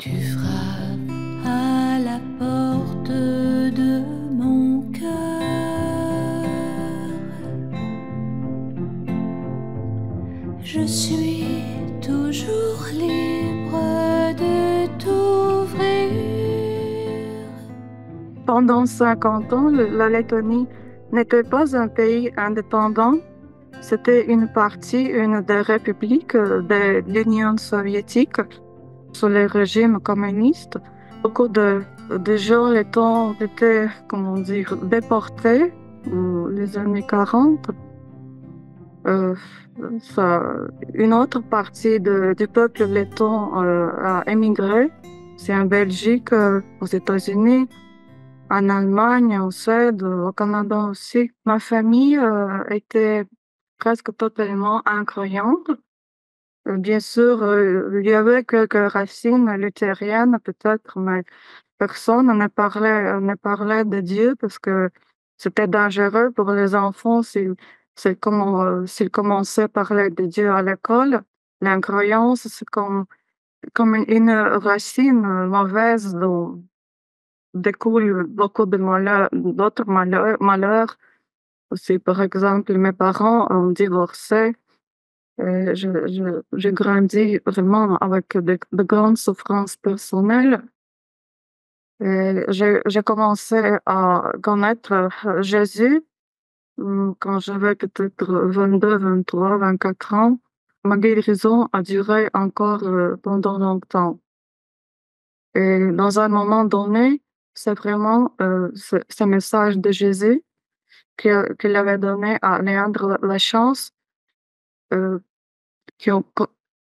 Tu frappes à la porte de mon cœur. Je suis toujours libre de t'ouvrir. Pendant 50 ans, la Lettonie n'était pas un pays indépendant. C'était une des républiques de l'Union soviétique sous le régime communiste. Beaucoup de gens lettons étaient, comment dire, déportés les années 40. Euh, une autre partie du peuple letton a émigré. C'est en Belgique, aux États-Unis, en Allemagne, en Suède, au Canada aussi. Ma famille était presque totalement incroyante. Bien sûr, il y avait quelques racines luthériennes peut-être, mais personne ne parlait de Dieu parce que c'était dangereux pour les enfants s'ils commençaient à parler de Dieu à l'école. L'incroyance, c'est comme une racine mauvaise dont découle beaucoup de d'autres malheurs. Aussi, par exemple, mes parents ont divorcé. J'ai grandi vraiment avec de grandes souffrances personnelles. J'ai commencé à connaître Jésus quand j'avais peut-être 22, 23, 24 ans. Ma guérison a duré encore pendant longtemps. Et dans un moment donné, c'est vraiment ce message de Jésus qu'il avait donné à Léandre la chance euh, qui ont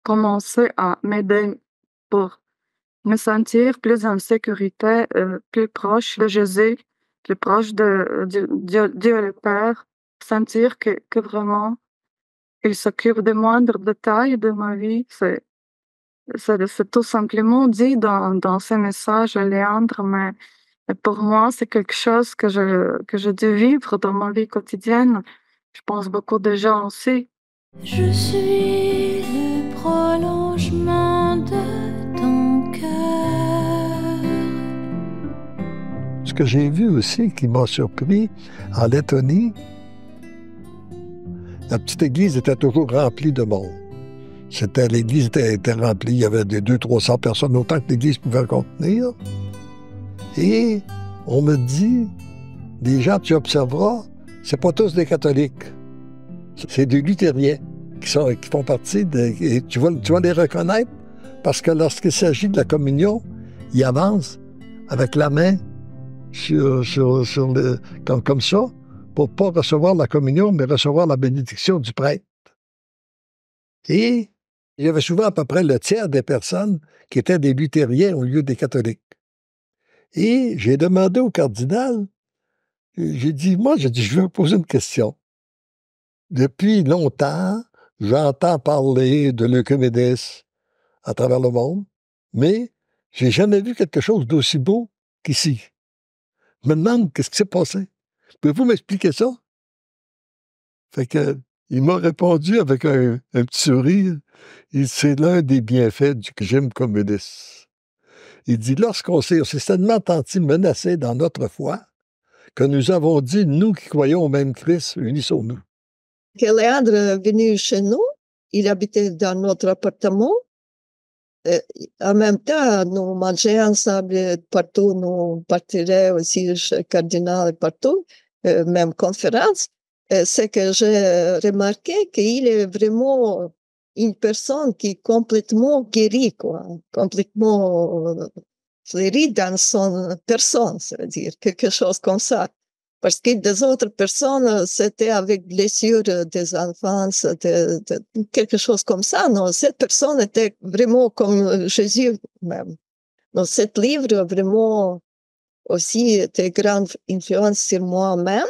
commencé à m'aider pour me sentir plus en sécurité, plus proche de Jésus, plus proche de Dieu le Père, sentir que vraiment il s'occupe des moindres détails de ma vie. C'est tout simplement dit dans ce message à Léandre, mais pour moi, c'est quelque chose que je dû vivre dans ma vie quotidienne. Je pense beaucoup de gens aussi. Je suis le prolongement de ton cœur. Ce que j'ai vu aussi qui m'a surpris en Lettonie, la petite église était toujours remplie de monde. L'église était remplie, il y avait des 200-300 personnes, autant que l'église pouvait contenir. Et on me dit, les gens, tu observeras, c'est pas tous des catholiques. C'est des luthériens qui font partie et tu vas les reconnaître parce que lorsqu'il s'agit de la communion, ils avancent avec la main comme ça, pour pas recevoir la communion, mais recevoir la bénédiction du prêtre. Et il y avait souvent à peu près le tiers des personnes qui étaient des luthériens au lieu des catholiques. Et j'ai demandé au cardinal, j'ai dit, je vais vous poser une question. Depuis longtemps, j'entends parler de l'œcuménisme à travers le monde, mais j'ai jamais vu quelque chose d'aussi beau qu'ici. Je me demande qu'est-ce qui s'est passé. Pouvez-vous m'expliquer ça? Fait que, il m'a répondu avec un petit sourire. C'est l'un des bienfaits du régime communiste. Il dit, lorsqu'on s'est tellement senti menacés dans notre foi que nous avons dit, nous qui croyons au même Christ, unissons-nous. Quand Léandre est venu chez nous, il habitait dans notre appartement. En même temps, nous mangeons ensemble partout, nous partirions aussi chez le cardinal partout, même conférence. C'est que j'ai remarqué qu'il est vraiment une personne qui est complètement guérie, quoi, complètement fleurie dans son personne, ça veut dire, quelque chose comme ça. Parce que des autres personnes, c'était avec blessures des enfants, quelque chose comme ça. Non, cette personne était vraiment comme Jésus même. Donc, cet livre a vraiment aussi été grande influence sur moi-même,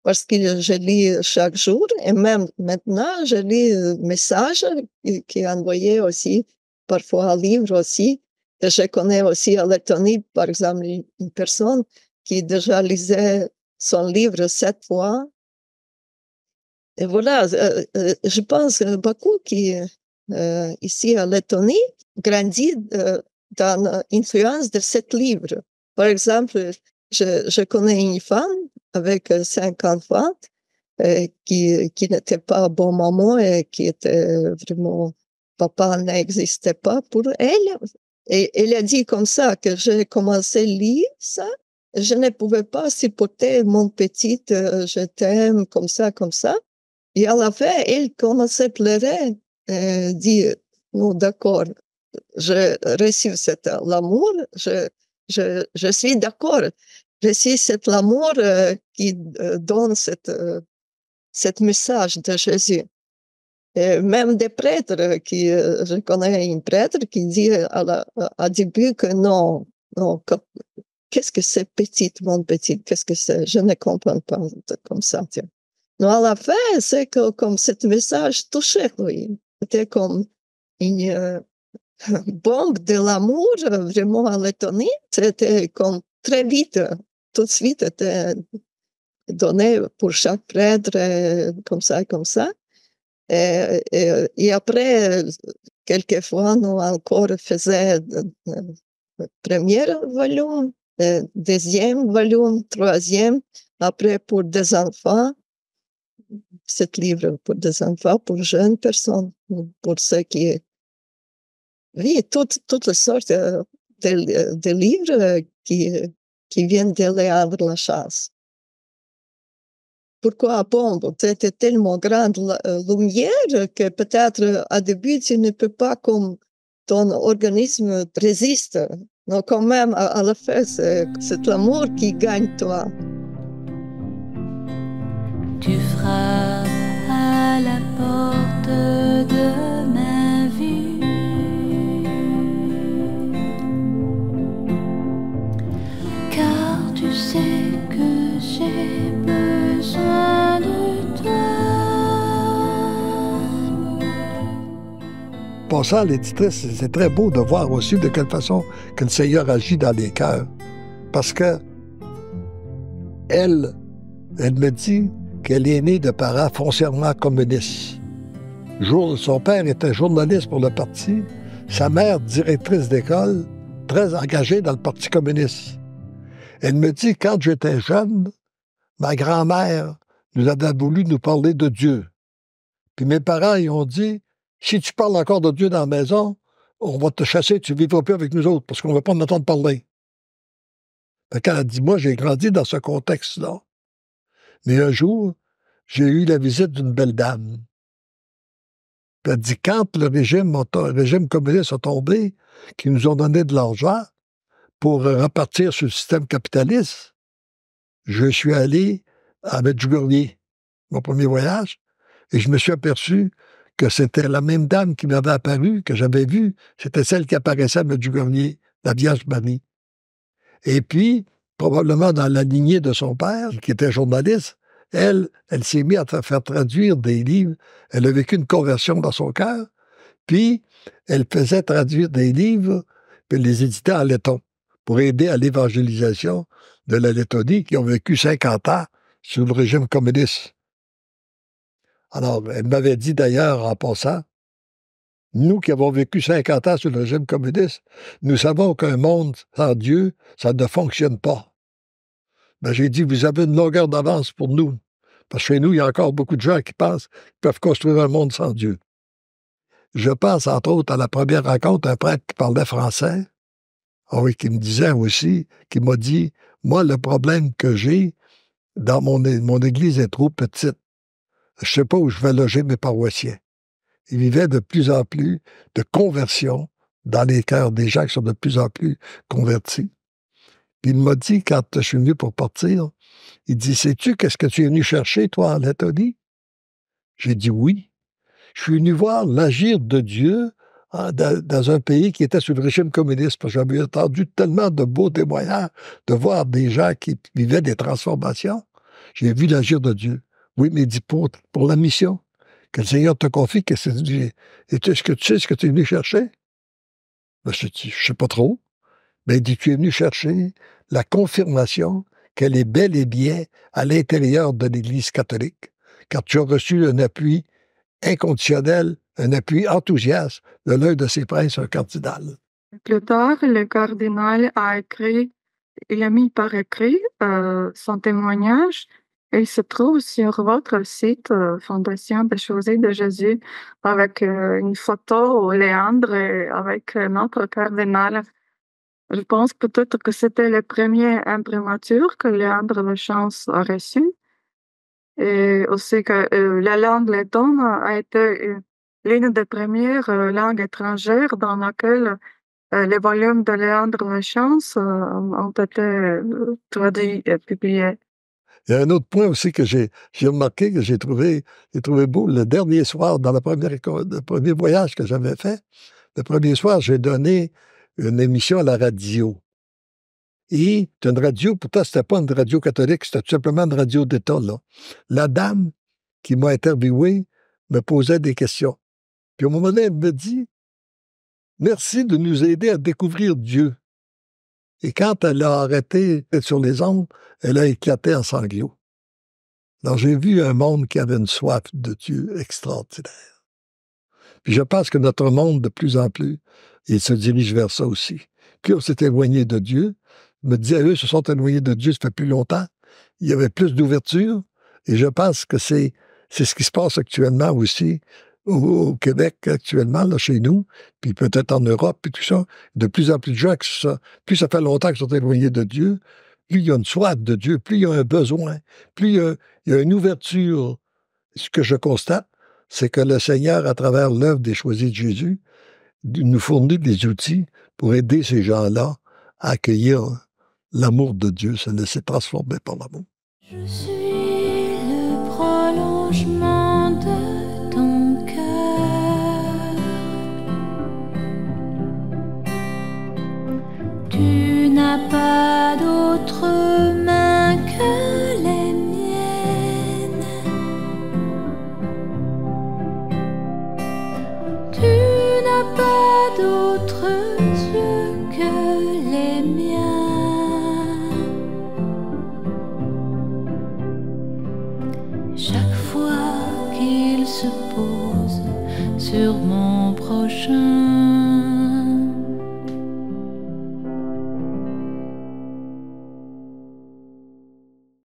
parce que je lis chaque jour, et même maintenant, je lis le message qui est envoyé aussi, parfois un livre aussi. Et je connais aussi à Lettonie, par exemple, une personne qui déjà lisait son livre 7 fois. Et voilà, je pense beaucoup qui, ici à Lettonie, grandit dans l'influence de ce livre. Par exemple, je connais une femme avec 5 enfants qui n'était pas bon maman et qui était vraiment, papa n'existait pas pour elle. Et elle a dit comme ça que j'ai commencé à lire ça. Je ne pouvais pas supporter mon petit, je t'aime, comme ça, comme ça. Et à la fin, elle commençait à pleurer, dit, non, d'accord, je reçois cet l'amour, je suis d'accord. Je suis cet amour qui donne cet message de Jésus. Et même des prêtres, je connais un prêtre qui dit à début que non, qu'est-ce que c'est petit, mon petit, qu'est-ce que c'est, je ne comprends pas comme ça. Tiens. Non, à la fin, c'est que comme ce message touchait, oui. C'était comme une bombe de l'amour, vraiment à Lettonie. C'était comme très vite, tout de suite, était donné pour chaque prêtre, comme ça, comme ça. Et après, quelquefois, nous encore faisions le premier volume, deuxième volume, troisième, après pour des enfants, ce livre pour des enfants, pour jeunes personnes, pour ceux qui... Oui, toutes sortes de livres qui viennent de Léandre Lachasse. Pourquoi? Bon, c'était tellement grande lumière que peut-être à début, tu ne peux pas, comme ton organisme résiste. Non, quand même, à la fin, c'est l'amour qui gagne toi. Tu frappes à la porte de ma vie. Car tu sais que j'ai besoin de toi. Passant à l'éditrice, c'est très beau de voir aussi de quelle façon que le Seigneur agit dans les cœurs. Parce que elle me dit qu'elle est née de parents foncièrement communistes. Son père était journaliste pour le parti, sa mère directrice d'école, très engagée dans le Parti communiste. Elle me dit, quand j'étais jeune, ma grand-mère nous avait voulu nous parler de Dieu. Puis mes parents, ils ont dit, si tu parles encore de Dieu dans la maison, on va te chasser, tu ne vivras plus avec nous autres, parce qu'on ne va pas m'entendre parler. Fait qu'elle a dit, moi, j'ai grandi dans ce contexte-là. Mais un jour, j'ai eu la visite d'une belle dame. Puis elle dit, quand le régime communiste a tombé, qu'ils nous ont donné de l'argent pour repartir sur le système capitaliste, je suis allé à Medjugorje, mon premier voyage, et je me suis aperçu que c'était la même dame qui m'avait apparu, que j'avais vue, c'était celle qui apparaissait à Medjugorje, la Vierge Marie. Et puis, probablement dans la lignée de son père, qui était journaliste, elle s'est mise à faire traduire des livres. Elle a vécu une conversion dans son cœur, puis elle faisait traduire des livres, puis les éditait en letton, pour aider à l'évangélisation de la Lettonie, qui ont vécu 50 ans sous le régime communiste. Alors, elle m'avait dit d'ailleurs, en passant, nous qui avons vécu 50 ans sous le régime communiste, nous savons qu'un monde sans Dieu, ça ne fonctionne pas. Ben, j'ai dit, vous avez une longueur d'avance pour nous. Parce que chez nous, il y a encore beaucoup de gens qui pensent qu'ils peuvent construire un monde sans Dieu. Je pense, entre autres, à la première rencontre, un prêtre qui parlait français, qui me disait aussi, qui m'a dit, moi, le problème que j'ai dans mon église est trop petite. Je ne sais pas où je vais loger mes paroissiens. Il vivait de plus en plus de conversion dans les cœurs des gens qui sont de plus en plus convertis. Puis il m'a dit, quand je suis venu pour partir, il dit, sais-tu qu'est-ce que tu es venu chercher, toi, en Lettonie? J'ai dit oui. Je suis venu voir l'agir de Dieu dans un pays qui était sous le régime communiste, parce que j'avais entendu tellement de beaux témoignages, de voir des gens qui vivaient des transformations. J'ai vu l'agir de Dieu. Oui, mais il dit, pour la mission que le Seigneur te confie, qu'est-ce que tu dis? Est-ce que tu sais ce que tu es venu chercher? Ben, je dis, je ne sais pas trop. Ben, il dit, tu es venu chercher la confirmation qu'elle est bel et bien à l'intérieur de l'Église catholique, car tu as reçu un appui inconditionnel, un appui enthousiaste de l'un de ses princes, un cardinal. Plus tard, le cardinal il a mis par écrit son témoignage et il se trouve sur votre site, Fondation des Chaussées de Jésus, avec une photo au Léandre et avec notre cardinal. Je pense peut-être que c'était le premier imprimature que Léandre Lechance a reçu. Et aussi que la langue lettonne a été l'une des premières langues étrangères dans laquelle les volumes de Léandre Lechance ont été traduits et publiés. Il y a un autre point aussi que j'ai remarqué, que j'ai trouvé beau. Le dernier soir, dans le premier voyage que j'avais fait, le premier soir, j'ai donné une émission à la radio. Et c'est une radio, pourtant, c'était pas une radio catholique, c'était tout simplement une radio d'État, là. La dame qui m'a interviewé me posait des questions. Puis au moment donné, elle me dit « Merci de nous aider à découvrir Dieu ». Et quand elle a arrêté d'être sur les ondes, elle a éclaté en sanglots. Alors j'ai vu un monde qui avait une soif de Dieu extraordinaire. Puis je pense que notre monde, de plus en plus, il se dirige vers ça aussi. Plus on s'est éloigné de Dieu, je me disais, eux se sont éloignés de Dieu, ça fait plus longtemps. Il y avait plus d'ouverture. Et je pense que c'est ce qui se passe actuellement aussi au Québec, actuellement, là, chez nous, puis peut-être en Europe, puis tout ça. De plus en plus de gens, plus ça fait longtemps qu'ils sont éloignés de Dieu, plus il y a une soif de Dieu, plus il y a un besoin, plus il y a une ouverture. Ce que je constate, c'est que le Seigneur, à travers l'œuvre des Choisis de Jésus, nous fournit des outils pour aider ces gens-là à accueillir l'amour de Dieu, se laisser transformer par l'amour. Je suis le prolongement de ton cœur. Tu n'as pas d'autre main que les miennes. Tu n'as pas d'autres yeux que les miens. Chaque fois qu'il se pose sur mon prochain